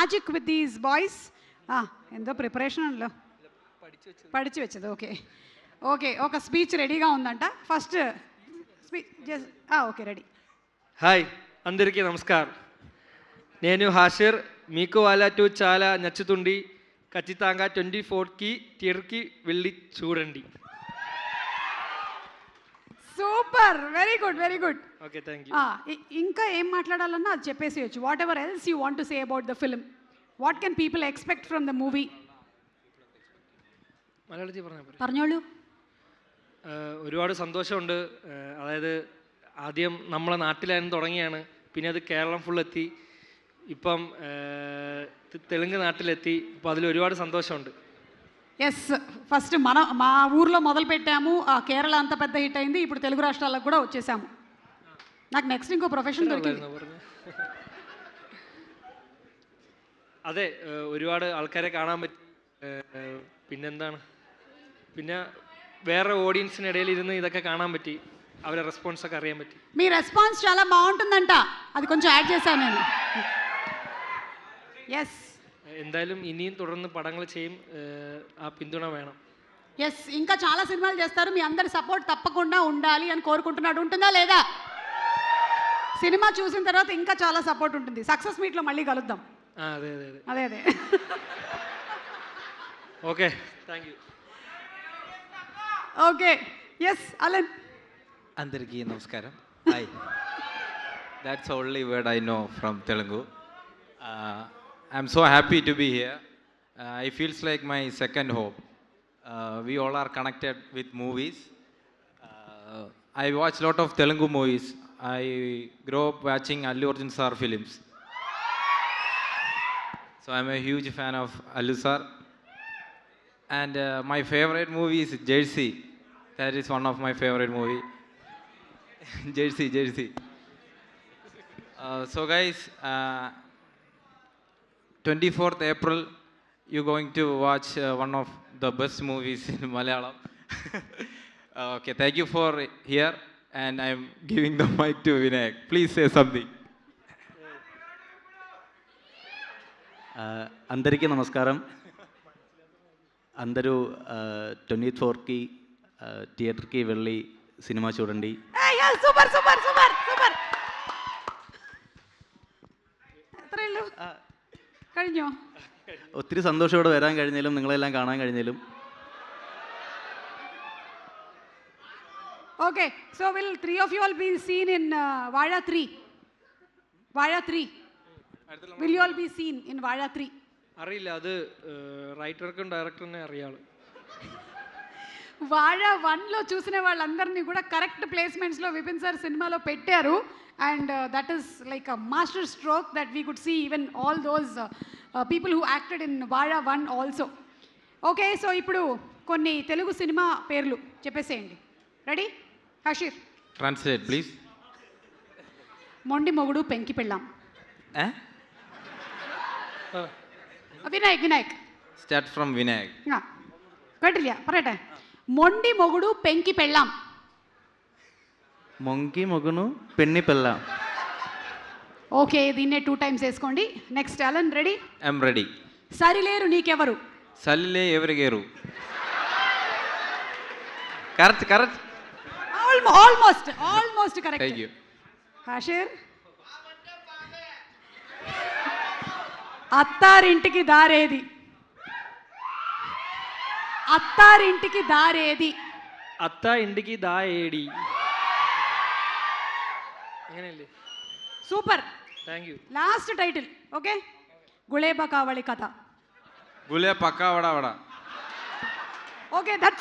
magic with these boys. എന്തോ preparation ആണല്ലോ പഠിച്ചു വെച്ചത്. ഓക്കെ ఓకే ఒక స్పీచ్ రెడీగా ఉందంట. First okay ready. హాయ్ అందరికీ నమస్కారం. నేను హాషిర్. మీకు వాళ్ళ చాలా నచ్చుతుంది. ఖచ్చితంగా 24కి థియేటర్కి వెళ్ళి చూడండి. Super, very good, very good. Okay, thank you. ఇంకా ఏం మాట్లాడాలన్నా అది చెప్పేసేయచ్చు. Whatever else you want to say about the film, what can people expect from the movie? പറഞ്ഞോളൂ. ഒരുപാട് സന്തോഷമുണ്ട്. അതായത് ആദ്യം നമ്മളെ നാട്ടിലായിരുന്നു തുടങ്ങിയാണ്, പിന്നെ അത് കേരളം ഫുൾ എത്തി, ഇപ്പം തെലുങ്ക് నాటిലെത്തി. അപ്പോൾ അതിൽ ഒരുപാട് సంతోషముంది. ఎస్, ఫస్ట్ మా ఊర్లో మొదలు పెట్టాము, కేరళ అంత పెద్ద హిట్ అయింది, ఇప్పుడు తెలుగు రాష్ట్రాలకు కూడా వచ్చేసాము. నాకు నెక్స్ట్ ఇంకో ప్రొఫెషన్ దొరికింది. അതെ, ഒരുപാട് ആൾക്കാരെ കാണാൻ പറ്റി. പിന്നെന്താണ്, പിന്നെ വേറെ ഓഡിയൻസിനിടയിൽ ഇരുന്ന് ഇതൊക്കെ കാണാൻ പറ്റി, അവരെ റെസ്പോൺസ് ഒക്കെ അറിയാൻ പറ്റി. మీ రెస్పాన్స్ చాలా బాగుంటుందంట, అది కొంచెం యాడ్ చేశాను నేను. ఎస్, എന്തായാലും ഇനിയും തുടർന്ന് పడങ്ങൾ ചെയ്യും, ఆ പിന്തുണ വേണം. ఎస్, ఇంకా చాలా సినిమాలు చేస్తారు, మీ అందరి సపోర్ట్ తప్పకుండా ఉండాలి అని కోరుకుంటున్నాడు. ఉంటుందా లేదా? సినిమా చూసిన తర్వాత ఇంకా చాలా సపోర్ట్ ఉంటుంది. సక్సెస్ మీట్లో మళ్ళీ కలుద్దాం. అదే అదే అదే అదే. Okay, thank you. Okay, yes Alan. అందరికీ నమస్కారం. Hi. That's only word I know from Telugu. I'm so happy to be here. It feels like my second home. We all are connected with movies. I watch a lot of Telugu movies. I grew up watching Allu Arjun sir films. So I'm a huge fan of Allu sir. And my favorite movie is Jersey. That is one of my favorite movie. Jersey. So guys, 24th April, you're going to watch one of the best movies in Malayalam. Okay, thank you for here, and I'm giving the mic to Vinayak. Please say something. అందరికీ నమస్కారం. అందరూ 24కి థియేటర్కి వెళ్ళి cinema చూడండి. Super super super super. കഴിഞ്ഞോ? ഒത്തിരി സന്തോഷത്തോടെ വരാൻ കഴിഞ്ഞാലും നിങ്ങളെല്ലാം കാണാൻ കഴിഞ്ഞാലും. Okay, so will three of you all be seen in Vazha 3? Vazha 3. Will you all be seen in Vazha 3? അറിയില്ല, അത് റൈറ്റർക്കും ഡയറക്ടറിനെ അറിയാളൂ. Vazha 1లో చూసిన వాళ్ళందరినీ కూడా కరెక్ట్ ప్లేస్మెంట్స్లో విపిన్ సార్ సినిమాలో పెట్టారు. And that is like a master stroke that we could see even all those people who acted in Vazha 1 also. Okay, so ఇప్పుడు కొన్ని Telugu cinema పేర్లు చెప్పేసేయండి. రెడీ? Hashir, Translate, please. మొండి మొగుడు పెంకి పెళ్ళాం. Eh? Vinayak. Start from Vinayak. കേട്ടില്ല, പറയട്ടെ. మొండి మొగుడు పెంకి పెళ్ళాం. మొంకి మొగును పెన్ని పిల్ల. ఓకే, దీన్నే 2 times వేసుకోండి. Next Alan, ready? I'm ready. Sarileru Neekevvaru. సల్లిలే ఎవరిగేరు. Correct. Almost correct. Thank you. Hashir, Attarintiki Daredi. Attarintiki Daredi. അത്ത ఇంటికి దా ఏడి. അങ്ങനെയല്ലേ? Super, thank you. Last title. Okay, Gulebakavali Katha. గులే పక్కా వడా. Okay, that's